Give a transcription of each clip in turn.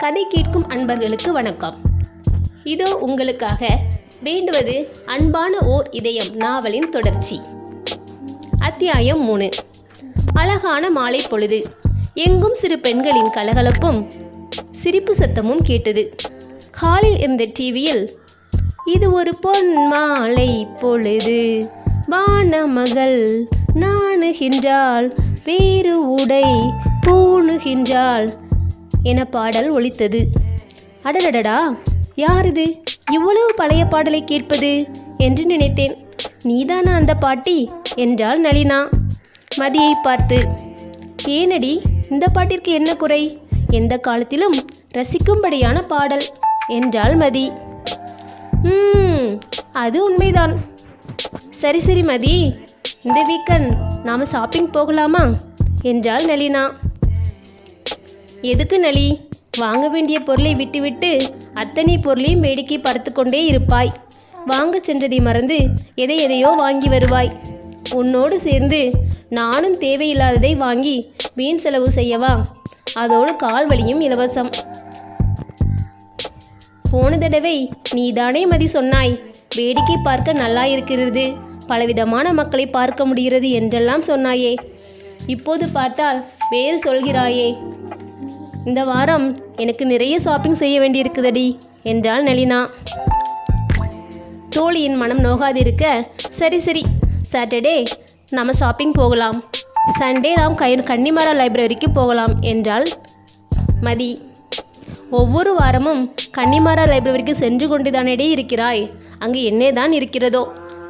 கதை கேட்கும் அன்பர்களுக்கு வணக்கம். இதோ உங்களுக்காக வேண்டுவது அன்பான ஓர் இதயம் நாவலின் தொடர்ச்சி. அத்தியாயம் 3. அழகான மாலை பொழுது. எங்கும் சிறு பெண்களின் கலகலப்பும் சிரிப்பு சத்தமும் கேட்டது. ஹாலில் இருந்த டிவியில் இது ஒரு பொன் மாலை பொழுது, வானமகள் நாணுகின்றாள், வேறு உடை பூணுகின்றாள் என பாடல் ஒலித்தது. அடடடடா, யார் இது இவ்வளவு பழைய பாடலை கேட்பது என்று நினைத்தேன். நீதானா அந்த பாட்டி என்றாள் நளினா மதியை பார்த்து. ஏனடி, இந்த பாட்டிற்கு என்ன குறை? எந்த காலத்திலும் ரசிக்கும்படியான பாடல் என்றாள் மதி. அது உண்மைதான். சரி சரி மதி, இந்த வீக்கெண்ட் நாம் ஷாப்பிங் போகலாமா என்றாள் நளினா. எதுக்கு நளி? வாங்க வேண்டிய பொருளை விட்டுவிட்டு அத்தனை பொருளையும் வேடிக்கை பார்த்து கொண்டே இருப்பாய். வாங்க சென்றதை மறந்து எதையோ வாங்கி வருவாய். உன்னோடு சேர்ந்து நானும் தேவையில்லாததை வாங்கி வீண் செலவு செய்யவா? அதோடு கால் வலியும் இலவசம். போன தடவை நீதானே மதி சொன்னாய், வேடிக்கை பார்க்க நல்லா இருக்கிறது, பலவிதமான மக்களை பார்க்க முடிகிறது என்றெல்லாம் சொன்னாயே. இப்போது பார்த்தால் வேறு சொல்கிறாயே. இந்த வாரம் எனக்கு நிறைய ஷாப்பிங் செய்ய வேண்டியிருக்குதடி என்றாள் நளினா. தோழியின் மனம் நோகாதிருக்க, சரி சரி, சாட்டர்டே நம்ம ஷாப்பிங் போகலாம், சண்டே நாம் கன்னிமாரா லைப்ரரிக்கு போகலாம் என்றாள் மதி. ஒவ்வொரு வாரமும் கன்னிமாரா லைப்ரரிக்கு சென்று கொண்டு தானேடே இருக்கிறாய், அங்கு என்னே தான் இருக்கிறதோ.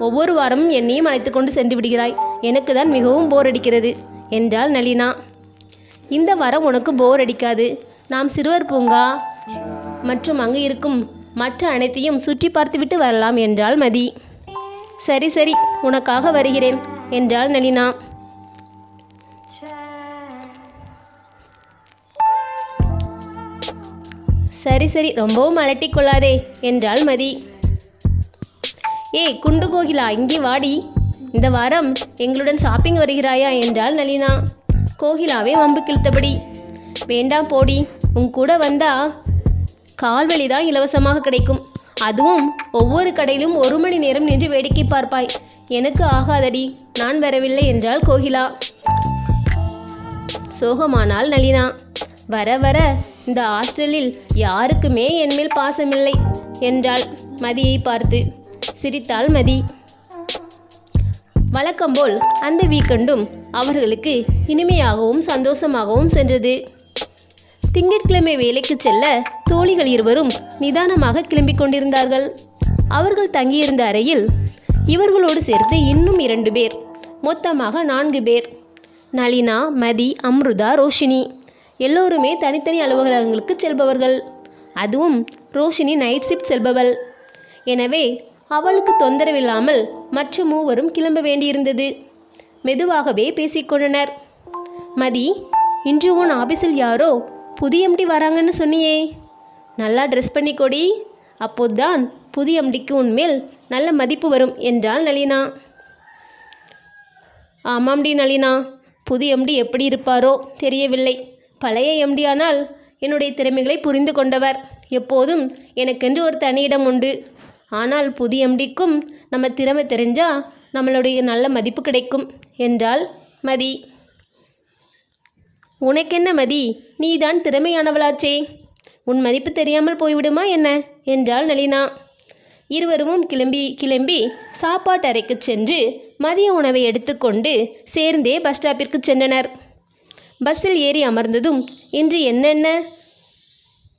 ஒவ்வொரு வாரமும் என்னையும் அழைத்து கொண்டு சென்று விடுகிறாய், எனக்கு தான் மிகவும் போர் அடிக்கிறது என்றாள் நளினா. இந்த வாரம் உனக்கு போர் அடிக்காது, நாம் சிறுவர் பூங்கா மற்றும் அங்கு இருக்கும் மற்ற அனைத்தையும் சுற்றி பார்த்துவிட்டு வரலாம் என்றாள் மதி. சரி சரி, உனக்காக வருகிறேன் என்றாள் நளினா. சரி சரி, ரொம்பவும் அலட்டிக் கொள்ளாதே என்றாள் மதி. ஏய் குண்டு கோகிலா, இங்கே வாடி, இந்த வாரம் எங்களுடன் ஷாப்பிங் வருகிறாயா என்றாள் நளினா கோகிலாவை வம்பு கிழித்தபடி. வேண்டாம் போடி, உன் கூட வந்தா கால்வழி தான் இலவசமாக கிடைக்கும், அதுவும் ஒவ்வொரு கடையிலும் 1 மணி நேரம் நின்று வேடிக்கை பார்ப்பாய், எனக்கு ஆகாதடி, நான் வரவில்லை என்றாள் கோகிலா. சோகமானாள் நளினா. வர வர இந்த ஹாஸ்டலில் யாருக்குமே என்மேல் பாசமில்லை என்றாள் மதியை பார்த்து. சிரித்தாள் மதி. வழக்கம்போல் அந்த வீக்கெண்டும் அவர்களுக்கு இனிமையாகவும் சந்தோஷமாகவும் சென்றது. திங்கட்கிழமை வேலைக்கு செல்ல தோழிகள் இருவரும் நிதானமாக கிளம்பிக் கொண்டிருந்தார்கள். அவர்கள் தங்கியிருந்த அறையில் இவர்களோடு சேர்த்து இன்னும் 2 பேர், மொத்தமாக 4 பேர். நளினா, மதி, அம்ருதா, ரோஷினி எல்லோருமே தனித்தனி அலுவலகங்களுக்கு செல்பவர்கள். அதுவும் ரோஷினி நைட் ஷிஃப்ட் செல்பவள். எனவே அவளுக்கு தொந்தரவில்லாமல் மற்ற மூவரும் கிளம்ப வேண்டியிருந்தது. மெதுவாகவே பேசிக்கொண்டனர். மதி, இன்று உன் ஆபீஸில் யாரோ புதிய எம்டி வராங்கன்னு சொன்னியே, நல்லா ட்ரெஸ் பண்ணிக்கொடி, அப்போதுதான் புதிய எம்டிக்கு உன்மேல் நல்ல மதிப்பு வரும் என்றாள் நளினா. ஆமாம்டி நளினா, புதிய எம்டி எப்படி இருப்பாரோ தெரியவில்லை. பழைய எம்டி ஆனால் என்னுடைய திறமைகளை புரிந்து கொண்டவர், எப்போதும் எனக்கென்று ஒரு தனியிடம் உண்டு. ஆனால் புதிய எம்டிக்கும் நம்ம திறமை தெரிஞ்சால் நம்மளுடைய நல்ல மதிப்பு கிடைக்கும் என்றாள் மதி. உனக்கென்ன மதி, நீதான் திறமையானவளாச்சே, உன் மதிப்பு தெரியாமல் போய்விடுமா என்ன என்றாள் நளினா. இருவரும் கிளம்பி சாப்பாட்டு அறைக்கு சென்று மதிய உணவை எடுத்துக்கொண்டு சேர்ந்தே பஸ் ஸ்டாப்பிற்கு சென்றனர். பஸ்ஸில் ஏறி அமர்ந்ததும் இன்று என்னென்ன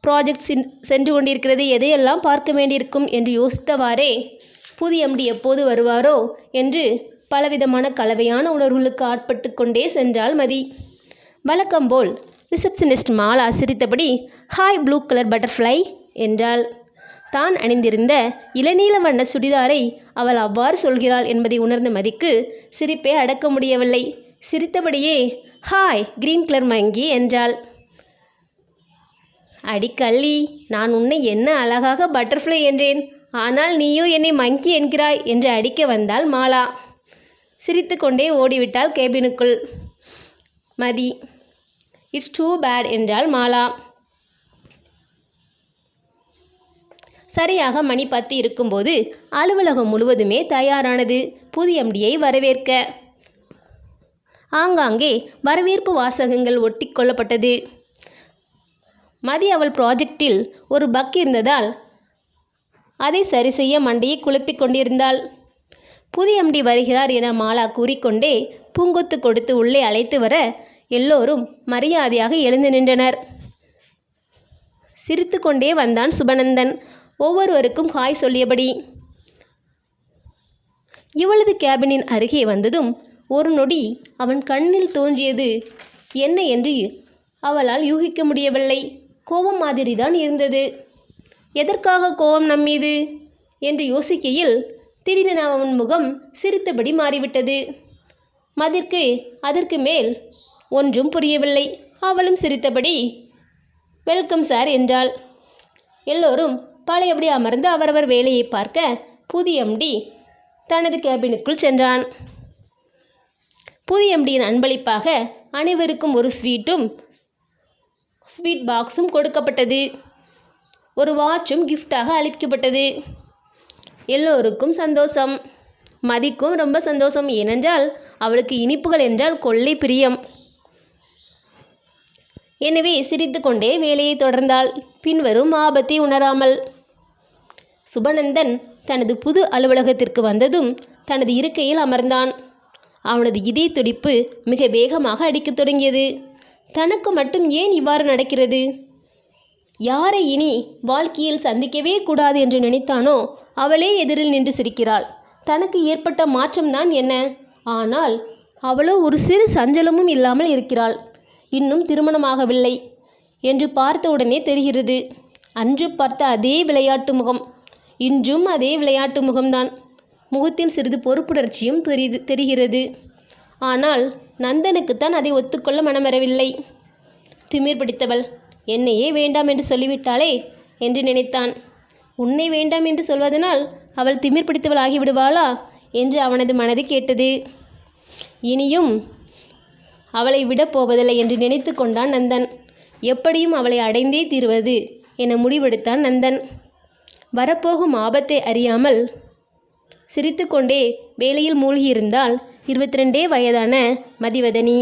ப்ராஜெக்ட் சென்று கொண்டிருக்கிறது, எதையெல்லாம் பார்க்க வேண்டியிருக்கும் என்று யோசித்தவாறே புதிய எம்டி எப்போது வருவாரோ என்று பலவிதமான கலவையான உணர்வுகளுக்கு ஆட்பட்டு கொண்டே சென்றாள் மதி. வழக்கம்போல் ரிசப்ஷனிஸ்ட் மாலா சிரித்தபடி, ஹாய் ப்ளூ கலர் பட்டர்ஃப்ளை என்றாள். தான் அணிந்திருந்த இளநீல வண்ண சுடிதாரை அவள் அவ்வாறு சொல்கிறாள் என்பதை உணர்ந்த மதிக்கு சிரிப்பை அடக்க முடியவில்லை. சிரித்தபடியே, ஹாய் கிரீன் கலர் மங்கி என்றாள். அடிக்கள்ளி, நான் உன்னை என்ன அழகாக பட்டர்ஃப்ளை என்றேன், ஆனால் நீயோ என்னை மங்கி என்கிறாய் என்று அடிக்க வந்தாள் மாலா. சிரித்து கொண்டே ஓடிவிட்டாள் கேபினுக்குள் மதி. இட்ஸ் டூ பேட் என்றாள் மாலா. சரியாக மணி 10 இருக்கும்போது அலுவலகம் முழுவதுமே தயாரானது புதிய எம்டியை வரவேற்க. ஆங்காங்கே வரவேற்பு வாசகங்கள் ஒட்டி கொள்ளப்பட்டது. மதி அவள் ப்ராஜெக்டில் ஒரு பக் இருந்ததால் அதை சரி செய்ய மண்டையை குழப்பிக் கொண்டிருந்தாள். புதிய எம்டி வருகிறார் என மாலா கூறிக்கொண்டே பூங்கொத்து கொடுத்து உள்ளே அழைத்து வர எல்லோரும் மரியாதையாக எழுந்து நின்றனர். சிரித்து கொண்டே வந்தான் சுபநந்தன், ஒவ்வொருவருக்கும் ஹாய் சொல்லியபடி. இவளது கேபினின் அருகே வந்ததும் ஒரு நொடி அவன் கண்ணில் தோன்றியது என்ன என்று அவளால் யூகிக்க முடியவில்லை. கோபம் மாதிரிதான் இருந்தது. எதற்காக கோபம் நம்மீது என்று யோசிக்கையில் திடீரென அவன் முகம் சிரித்தபடி மாறிவிட்டது. மதிற்கு அதற்கு மேல் ஒன்றும் புரியவில்லை. அவளும் சிரித்தபடி வெல்கம் சார் என்றாள். எல்லோரும் பழையபடி அமர்ந்து அவரவர் வேலையை பார்க்க புதிய எம்டி தனது கேபினுக்குள் சென்றான். புதிய எம்டியின் அன்பளிப்பாக அனைவருக்கும் ஒரு ஸ்வீட் பாக்ஸும் கொடுக்கப்பட்டது. ஒரு வாட்சும் கிஃப்டாக அளிக்கப்பட்டது. எல்லோருக்கும் சந்தோஷம். மதிக்கும் ரொம்ப சந்தோஷம். ஏனென்றால் அவளுக்கு இனிப்புகள் என்றால் கொள்ளை பிரியம். எனவே சிரித்து கொண்டே வேலையை தொடர்ந்தாள், பின்வரும் ஆபத்தை உணராமல். சுபநந்தன் தனது புது அலுவலகத்திற்கு வந்ததும் தனது இருக்கையில் அமர்ந்தான். அவனது இதய துடிப்பு மிக வேகமாக அடிக்கத் தொடங்கியது. தனக்கு மட்டும் ஏன் இவ்வாறு நடக்கிறது? யாரை இனி வாழ்க்கையில் சந்திக்கவே கூடாது என்று நினைத்தானோ அவளே எதிரில் நின்று சிரிக்கிறாள். தனக்கு ஏற்பட்ட மாற்றம்தான் என்ன? ஆனால் அவளோ ஒரு சிறு சஞ்சலமும் இல்லாமல் இருக்கிறாள். இன்னும் திருமணமாகவில்லை என்று பார்த்தவுடனே தெரிகிறது. அன்று பார்த்த அதே விளையாட்டு முகம், இன்றும் அதே விளையாட்டு முகம்தான். முகத்தில் சிறிது பொறுப்புணர்ச்சியும் தெரிகிறது. ஆனால் நந்தனுக்குத்தான் அதை ஒத்துக்கொள்ள மனமரவில்லை. திமிர் பிடித்தவள், என்னையே வேண்டாம் என்று சொல்லிவிட்டாளே என்று நினைத்தான். உன்னை வேண்டாம் என்று சொல்வதனால் அவள் திமிர் பிடித்தவள் ஆகிவிடுவாளா என்று அவனது மனது கேட்டது. இனியும் அவளை விடப் போவதில்லை என்று நினைத்து கொண்டான் நந்தன். எப்படியும் அவளை அடைந்தே தீர்வது என முடிவெடுத்தான் நந்தன். வரப்போகும் ஆபத்தை அறியாமல் சிரித்து கொண்டே வேலையில் மூழ்கியிருந்தாள் 22 வயதான மதிவதனி.